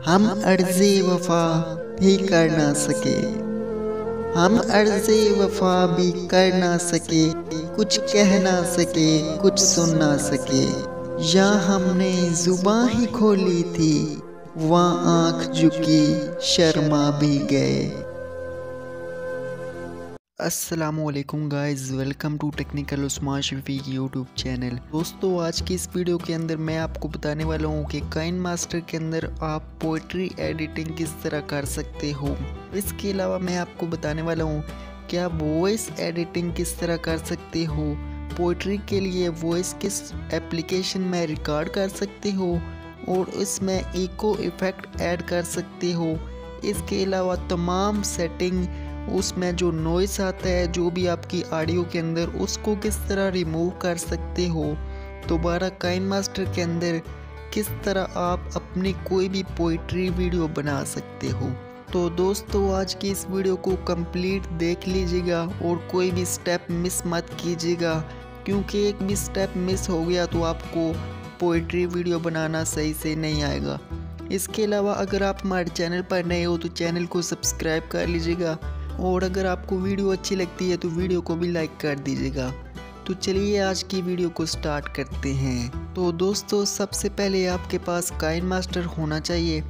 हम अर्ज़े वफा भी कर ना सके, हम अर्ज़े वफा भी कर ना सके, कुछ कह ना सके, कुछ सुन ना सके। या हमने जुबां ही खोली थी, वहाँ आँख झुकी शर्मा भी गए। अस्सलामुअलैकुम guys, welcome to technical Usman Shafiq YouTube channel. दोस्तों, आज की इस वीडियो के अंदर मैं आपको बताने वाला हूँ कि काइनमास्टर के अंदर आप पोइट्री एडिटिंग किस तरह कर सकते हो। इसके अलावा मैं आपको बताने वाला हूँ कि आप वॉइस एडिटिंग किस तरह कर सकते हो, पोइट्री के लिए वॉइस किस एप्लीकेशन में रिकॉर्ड कर सकते हो और इसमें इको इफ़ेक्ट ऐड कर सकते हो। इसके अलावा तमाम सेटिंग, उसमें जो नॉइस आता है जो भी आपकी ऑडियो के अंदर, उसको किस तरह रिमूव कर सकते हो। दोबारा काइनमास्टर के अंदर किस तरह आप अपनी कोई भी पोइट्री वीडियो बना सकते हो। तो दोस्तों, आज की इस वीडियो को कंप्लीट देख लीजिएगा और कोई भी स्टेप मिस मत कीजिएगा, क्योंकि एक भी स्टेप मिस हो गया तो आपको पोइट्री वीडियो बनाना सही से नहीं आएगा। इसके अलावा अगर आप हमारे चैनल पर नए हो तो चैनल को सब्सक्राइब कर लीजिएगा और अगर आपको वीडियो अच्छी लगती है तो वीडियो को भी लाइक कर दीजिएगा। तो चलिए आज की वीडियो को स्टार्ट करते हैं। तो दोस्तों, सबसे पहले आपके पास काइनमास्टर होना चाहिए।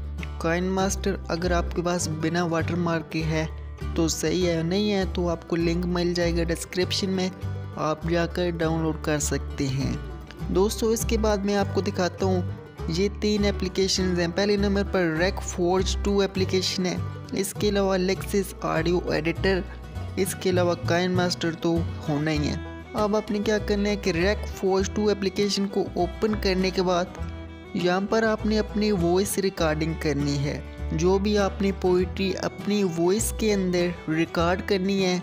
काइनमास्टर अगर आपके पास बिना वाटरमार्क के है तो सही है, नहीं है तो आपको लिंक मिल जाएगा डिस्क्रिप्शन में, आप जाकर डाउनलोड कर सकते हैं। दोस्तों, इसके बाद मैं आपको दिखाता हूँ, ये 3 एप्लीकेशन हैं। पहले नंबर पर रेक फोर्ज 2 एप्लीकेशन है, इसके अलावा लेक्सिस ऑडियो एडिटर, इसके अलावा काइनमास्टर तो होना ही है। अब आपने क्या करना है कि रेक फोर्ज 2 एप्लीकेशन को ओपन करने के बाद यहाँ पर आपने अपनी वॉइस रिकॉर्डिंग करनी है। जो भी आपने पोइट्री अपनी वॉइस के अंदर रिकॉर्ड करनी है,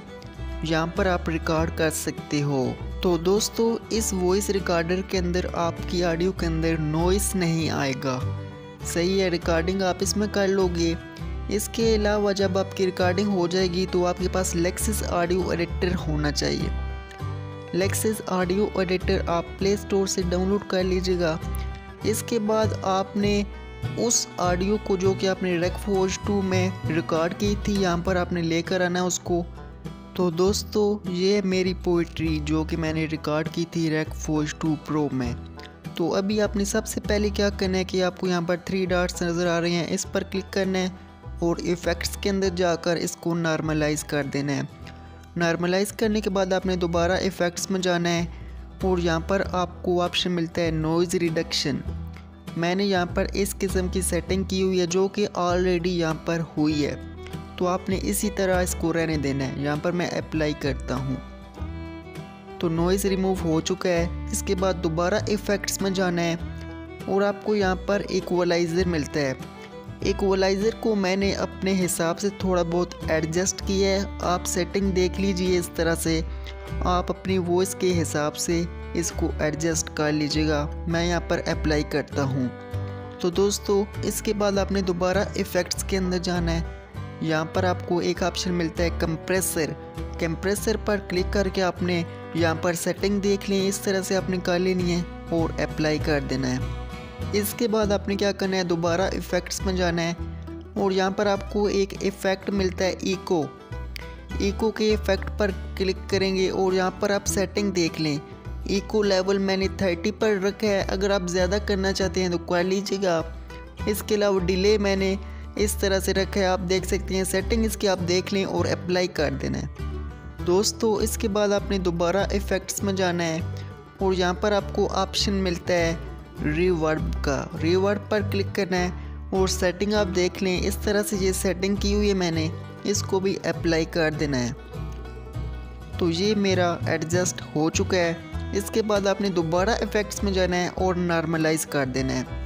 यहाँ पर आप रिकॉर्ड कर सकते हो। तो दोस्तों, इस वॉइस रिकॉर्डर के अंदर आपकी ऑडियो के अंदर नॉइस नहीं आएगा। सही है, रिकॉर्डिंग आप इसमें कर लोगे। इसके अलावा जब आपकी रिकॉर्डिंग हो जाएगी तो आपके पास लेक्सिस ऑडियो एडिटर होना चाहिए। लेक्सिस ऑडियो एडिटर आप प्ले स्टोर से डाउनलोड कर लीजिएगा। इसके बाद आपने उस ऑडियो को जो कि आपने रेक फोर्ज 2 में रिकॉर्ड की थी, यहाँ पर आपने लेकर आना है उसको। तो दोस्तों, ये मेरी पोइट्री जो कि मैंने रिकॉर्ड की थी रेक फोर्ज 2 प्रो में। तो अभी आपने सबसे पहले क्या करना है कि आपको यहाँ पर 3 डॉट्स नज़र आ रहे हैं, इस पर क्लिक करना है और इफ़ेक्ट्स के अंदर जाकर इसको नॉर्मलाइज़ कर देना है। नॉर्मलाइज़ करने के बाद आपने दोबारा इफ़ेक्ट्स में जाना है और यहाँ पर आपको ऑप्शन मिलता है नॉइज़ रिडक्शन। मैंने यहाँ पर इस किस्म की सेटिंग की हुई है जो कि ऑलरेडी यहाँ पर हुई है, तो आपने इसी तरह इसको रहने देना है। यहाँ पर मैं अप्लाई करता हूँ तो नॉइज़ रिमूव हो चुका है। इसके बाद दोबारा इफ़ेक्ट्स में जाना है और आपको यहाँ पर इक्वलाइज़र मिलता है। इक्वलाइज़र को मैंने अपने हिसाब से थोड़ा बहुत एडजस्ट किया है। आप सेटिंग देख लीजिए, इस तरह से आप अपनी वॉइस के हिसाब से इसको एडजस्ट कर लीजिएगा। मैं यहाँ पर अप्लाई करता हूँ। तो दोस्तों, इसके बाद आपने दोबारा इफ़ेक्ट्स के अंदर जाना है। यहाँ पर आपको एक ऑप्शन मिलता है कंप्रेसर। कंप्रेसर पर क्लिक करके आपने यहाँ पर सेटिंग देख ली, इस तरह से आपने कर लेनी है और अप्लाई कर देना है। इसके बाद आपने क्या करना है, दोबारा इफ़ेक्ट्स में जाना है और यहाँ पर आपको एक इफ़ेक्ट मिलता है इको। इको के इफ़ेक्ट पर क्लिक करेंगे और यहाँ पर आप सेटिंग देख लें। इको लेवल मैंने 30 पर रखा है, अगर आप ज़्यादा करना चाहते हैं तो कर लीजिएगा। इसके अलावा डिले मैंने इस तरह से रखा है, आप देख सकते हैं। सेटिंग इसकी आप देख लें और अप्लाई कर देना है। दोस्तों, इसके बाद आपने दोबारा इफ़ेक्ट्स में जाना है और यहाँ पर आपको ऑप्शन मिलता है रिवर्ब का। रिवर्ब पर क्लिक करना है और सेटिंग आप देख लें, इस तरह से ये सेटिंग की हुई है मैंने, इसको भी अप्लाई कर देना है। तो ये मेरा एडजस्ट हो चुका है। इसके बाद आपने दोबारा इफ़ेक्ट्स में जाना है और नॉर्मलाइज़ कर देना है।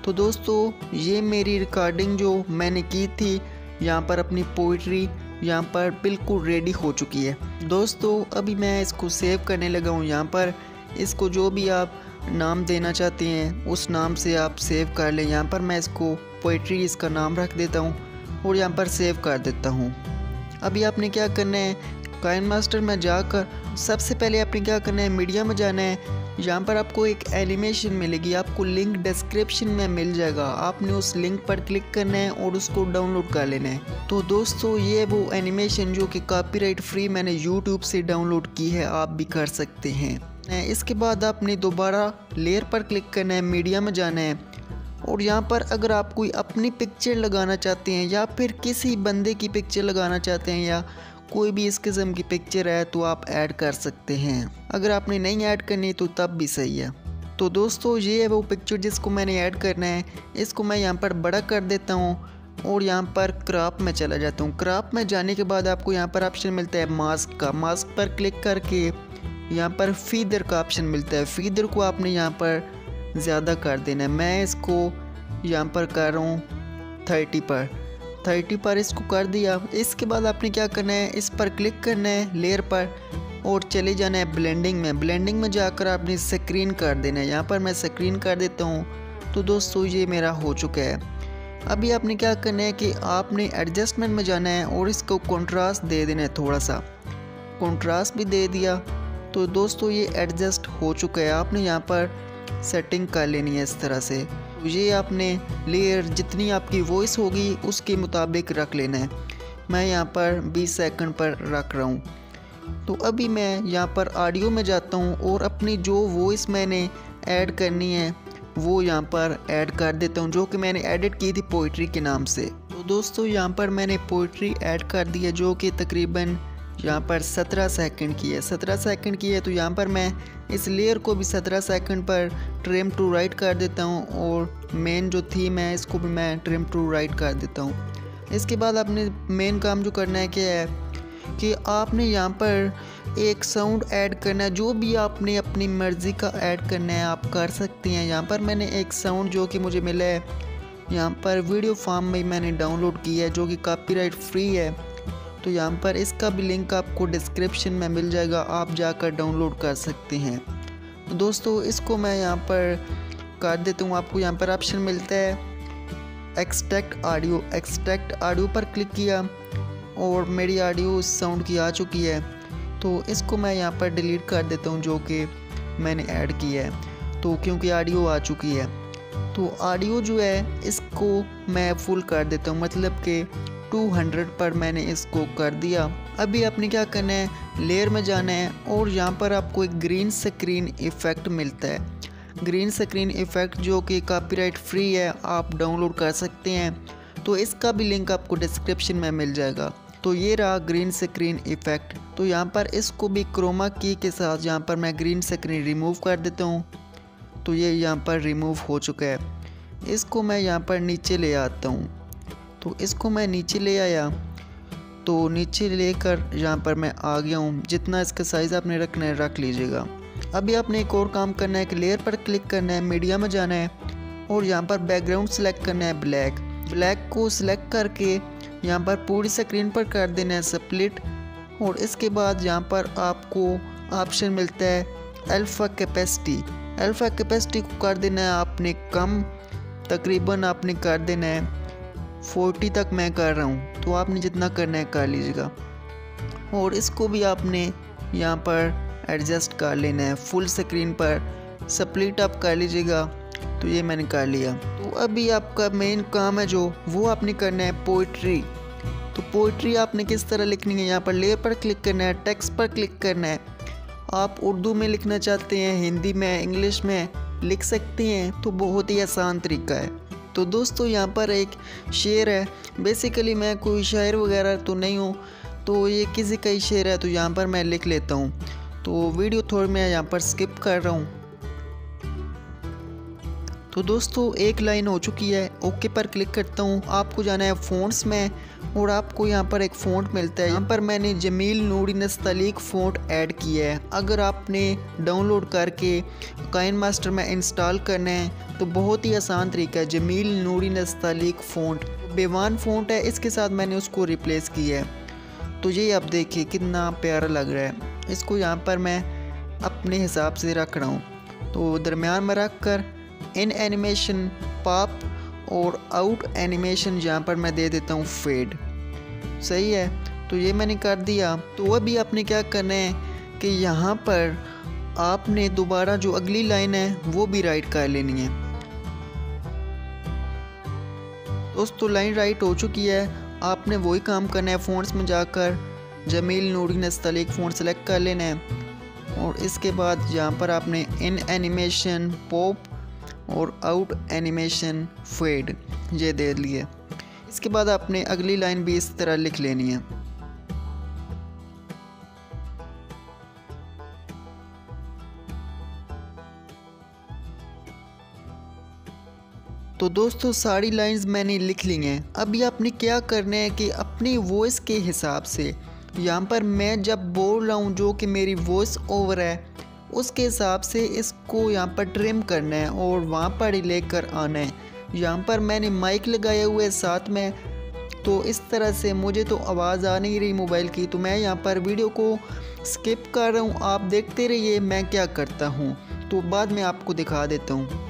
तो दोस्तों, ये मेरी रिकॉर्डिंग जो मैंने की थी, यहाँ पर अपनी पोइट्री यहाँ पर बिल्कुल रेडी हो चुकी है। दोस्तों, अभी मैं इसको सेव करने लगा हूँ। यहाँ पर इसको जो भी आप नाम देना चाहते हैं उस नाम से आप सेव कर लें। यहाँ पर मैं इसको पोइट्री इसका नाम रख देता हूँ और यहाँ पर सेव कर देता हूँ। अभी आपने क्या करना है, काइनमास्टर में जाकर सबसे पहले आपने क्या करना है, मीडिया में जाना है। यहाँ पर आपको एक एनिमेशन मिलेगी, आपको लिंक डिस्क्रिप्शन में मिल जाएगा। आपने उस लिंक पर क्लिक करना है और उसको डाउनलोड कर लेना है। तो दोस्तों ये वो एनिमेशन जो कि कॉपीराइट फ्री मैंने यूट्यूब से डाउनलोड की है, आप भी कर सकते हैं। इसके बाद आपने दोबारा लेयर पर क्लिक करना है, मीडिया में जाना है और यहाँ पर अगर आप कोई अपनी पिक्चर लगाना चाहते हैं या फिर किसी बंदे की पिक्चर लगाना चाहते हैं या कोई भी इस किस्म की पिक्चर है तो आप ऐड कर सकते हैं। अगर आपने नहीं ऐड करनी तो तब भी सही है। तो दोस्तों ये है वो पिक्चर जिसको मैंने ऐड करना है। इसको मैं यहाँ पर बड़ा कर देता हूँ और यहाँ पर क्रॉप में चला जाता हूँ। क्रॉप में जाने के बाद आपको यहाँ पर ऑप्शन मिलता है मास्क का। मास्क पर क्लिक करके यहाँ पर फीदर का ऑप्शन मिलता है। फीदर को आपने यहाँ पर ज़्यादा कर देना है। मैं इसको यहाँ पर कर रहा हूँ 30 पर इसको कर दिया। इसके बाद आपने क्या करना है, इस पर क्लिक करना है लेयर पर और चले जाना है ब्लेंडिंग में। ब्लेंडिंग में जाकर आपने स्क्रीन कर देना है। यहाँ पर मैं स्क्रीन कर देता हूँ। तो दोस्तों ये मेरा हो चुका है। अभी आपने क्या करना है कि आपने एडजस्टमेंट में जाना है और इसको कंट्रास्ट दे देना है, थोड़ा सा कंट्रास्ट भी दे दिया। तो दोस्तों ये एडजस्ट हो चुका है। आपने यहाँ पर सेटिंग कर लेनी है इस तरह से। ये आपने लेयर जितनी आपकी वॉइस होगी उसके मुताबिक रख लेना है। मैं यहाँ पर 20 सेकंड पर रख रहा हूँ। तो अभी मैं यहाँ पर ऑडियो में जाता हूँ और अपनी जो वॉइस मैंने ऐड करनी है वो यहाँ पर ऐड कर देता हूँ, जो कि मैंने एडिट की थी पोइट्री के नाम से। तो दोस्तों यहाँ पर मैंने पोइट्री ऐड कर दी है जो कि तकरीबन यहाँ पर 17 सेकंड की है। 17 सेकंड की है तो यहाँ पर मैं इस लेयर को भी 17 सेकंड पर ट्रिम टू राइट कर देता हूँ और मेन जो थीम है इसको भी मैं ट्रिम टू राइट कर देता हूँ। इसके बाद आपने मेन काम जो करना है क्या है कि आपने यहाँ पर एक साउंड ऐड करना है। जो भी आपने अपनी मर्ज़ी का ऐड करना है आप कर सकते हैं। यहाँ पर मैंने एक साउंड जो कि मुझे मिला है यहाँ पर वीडियो फॉर्म में मैंने डाउनलोड की है जो कि कॉपीराइट फ्री है। तो यहाँ पर इसका भी लिंक आपको डिस्क्रिप्शन में मिल जाएगा, आप जाकर डाउनलोड कर सकते हैं। तो दोस्तों इसको मैं यहाँ पर कर देता हूँ। आपको यहाँ पर ऑप्शन मिलता है एक्सट्रैक्ट ऑडियो पर क्लिक किया और मेरी ऑडियो इस साउंड की आ चुकी है। तो इसको मैं यहाँ पर डिलीट कर देता हूँ जो कि मैंने ऐड किया है, तो क्योंकि ऑडियो आ चुकी है। तो ऑडियो जो है इसको मैं फुल कर देता हूँ, मतलब कि 200 पर मैंने इसको कर दिया। अभी आपने क्या करना है, लेयर में जाना है और यहाँ पर आपको एक ग्रीन स्क्रीन इफ़ेक्ट मिलता है। ग्रीन स्क्रीन इफ़ेक्ट जो कि कॉपीराइट फ्री है, आप डाउनलोड कर सकते हैं। तो इसका भी लिंक आपको डिस्क्रिप्शन में मिल जाएगा। तो ये रहा ग्रीन स्क्रीन इफ़ेक्ट। तो यहाँ पर इसको भी क्रोमा की के साथ यहाँ पर मैं ग्रीन स्क्रीन रिमूव कर देता हूँ। तो ये यहाँ पर रिमूव हो चुका है। इसको मैं यहाँ पर नीचे ले आता हूँ। तो इसको मैं नीचे ले आया, तो नीचे लेकर यहाँ पर मैं आ गया हूँ। जितना इसका साइज़ आपने रखना है रख लीजिएगा। अभी आपने एक और काम करना है कि लेयर पर क्लिक करना है, मीडिया में जाना है और यहाँ पर बैकग्राउंड सेलेक्ट करना है ब्लैक को सिलेक्ट करके यहाँ पर पूरी स्क्रीन पर कर देना है स्प्लिट। और इसके बाद यहाँ पर आपको ऑप्शन मिलता है अल्फ़ा कैपेसिटी को कर देना है आपने कम, तकरीबन आपने कर देना है 40 तक मैं कर रहा हूँ। तो आपने जितना करना है कर लीजिएगा और इसको भी आपने यहाँ पर एडजस्ट कर लेना है। फुल स्क्रीन पर स्प्लिट अप कर लीजिएगा। तो ये मैंने कर लिया। तो अभी आपका मेन काम है जो वो आपने करना है पोइट्री। तो पोइट्री आपने किस तरह लिखनी है, यहाँ पर लेयर पर क्लिक करना है, टेक्स्ट पर क्लिक करना है। आप उर्दू में लिखना चाहते हैं, हिंदी में, इंग्लिश में लिख सकते हैं। तो बहुत ही आसान तरीका है। तो दोस्तों यहाँ पर एक शेर है। बेसिकली मैं कोई शायर वगैरह तो नहीं हूँ, तो ये किसी का ही शेर है, तो यहाँ पर मैं लिख लेता हूँ। तो वीडियो थोड़ी मैं यहाँ पर स्किप कर रहा हूँ। तो दोस्तों एक लाइन हो चुकी है, ओके पर क्लिक करता हूँ। आपको जाना है फ़ॉन्ट्स में और आपको यहाँ पर एक फ़ॉन्ट मिलता है। यहाँ पर मैंने जमील नूरी नस्तालीक फ़ॉन्ट ऐड किया है। अगर आपने डाउनलोड करके काइनमास्टर में इंस्टॉल करना है तो बहुत ही आसान तरीका है। जमील नूरी नस्तालीक फ़ॉन्ट बेवान फ़ॉन्ट है, इसके साथ मैंने उसको रिप्लेस किया है। तो ये आप देखिए कितना प्यारा लग रहा है। इसको यहाँ पर मैं अपने हिसाब से रख रहा हूँ। तो दरमियान में रख कर इन एनिमेशन पॉप और आउट एनिमेशन यहाँ पर मैं दे देता हूँ फेड। सही है। तो ये मैंने कर दिया। तो अभी आपने क्या करना है कि यहाँ पर आपने दोबारा जो अगली लाइन है वो भी राइट कर लेनी है। दोस्तों लाइन राइट हो चुकी है। आपने वही काम करना है, फ़ॉन्ट्स में जाकर जमील नूरी नस्तलीक फ़ॉन्ट सेलेक्ट कर लेना है और इसके बाद यहाँ पर आपने इन एनिमेशन पॉप और आउट एनिमेशन फेड ये दे लिए। इसके बाद आपने अगली लाइन भी इस तरह लिख लेनी है। तो दोस्तों सारी लाइंस मैंने लिख ली हैं। अभी आपने क्या करना है कि अपनी वॉइस के हिसाब से यहाँ पर मैं जब बोल रहा हूँ जो कि मेरी वॉइस ओवर है उसके हिसाब से इसको यहाँ पर ट्रिम करना है और वहाँ पर ही लेकर आना है। यहाँ पर मैंने माइक लगाए हुए साथ में, तो इस तरह से मुझे तो आवाज़ आ नहीं रही मोबाइल की, तो मैं यहाँ पर वीडियो को स्किप कर रहा हूँ। आप देखते रहिए मैं क्या करता हूँ, तो बाद में आपको दिखा देता हूँ।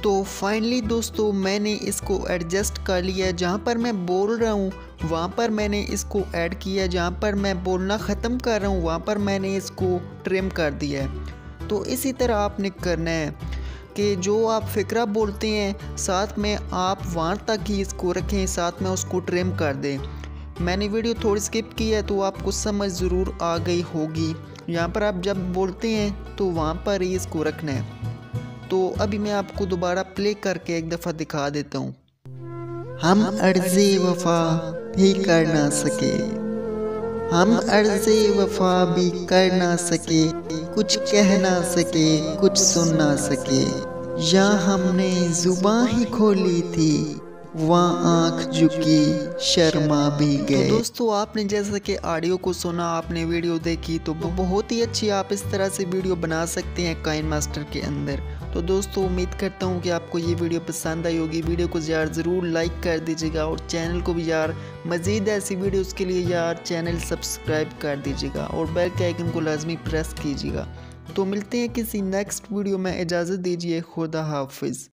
तो फाइनली दोस्तों मैंने इसको एडजस्ट कर लिया है। जहाँ पर मैं बोल रहा हूँ वहाँ पर मैंने इसको ऐड किया है, जहाँ पर मैं बोलना ख़त्म कर रहा हूँ वहाँ पर मैंने इसको ट्रिम कर दिया है। तो इसी तरह आपने करना है कि जो आप फ़िक्रा बोलते हैं साथ में आप वहाँ तक ही इसको रखें, साथ में उसको ट्रिम कर दें। मैंने वीडियो थोड़ी स्किप की है तो आपको समझ ज़रूर आ गई होगी। यहाँ पर आप जब बोलते हैं तो वहाँ पर ही इसको रखना है। तो अभी मैं आपको दोबारा प्ले करके एक दफ़ा दिखा देता हूँ। हम अर्ज़े वफ़ा भी कर ना सके, हम अर्ज़े वफ़ा भी कर ना सके, कुछ कह ना सके, कुछ सुन ना सके, या हमने ज़ुबान ही खोली थी वहाँ आँख झुकी शर्मा भी गए। तो दोस्तों आपने जैसा कि ऑडियो को सुना, आपने वीडियो देखी, तो बहुत ही अच्छी आप इस तरह से वीडियो बना सकते हैं काइनमास्टर के अंदर। तो दोस्तों उम्मीद करता हूँ कि आपको ये वीडियो पसंद आई होगी। वीडियो को यार ज़रूर लाइक कर दीजिएगा और चैनल को भी यार मज़ीद ऐसी वीडियोस के लिए यार चैनल सब्सक्राइब कर दीजिएगा और बेल के आइकन को लाजमी प्रेस कीजिएगा। तो मिलते हैं किसी नेक्स्ट वीडियो में, इजाज़त दीजिए, खुदा हाफिज़।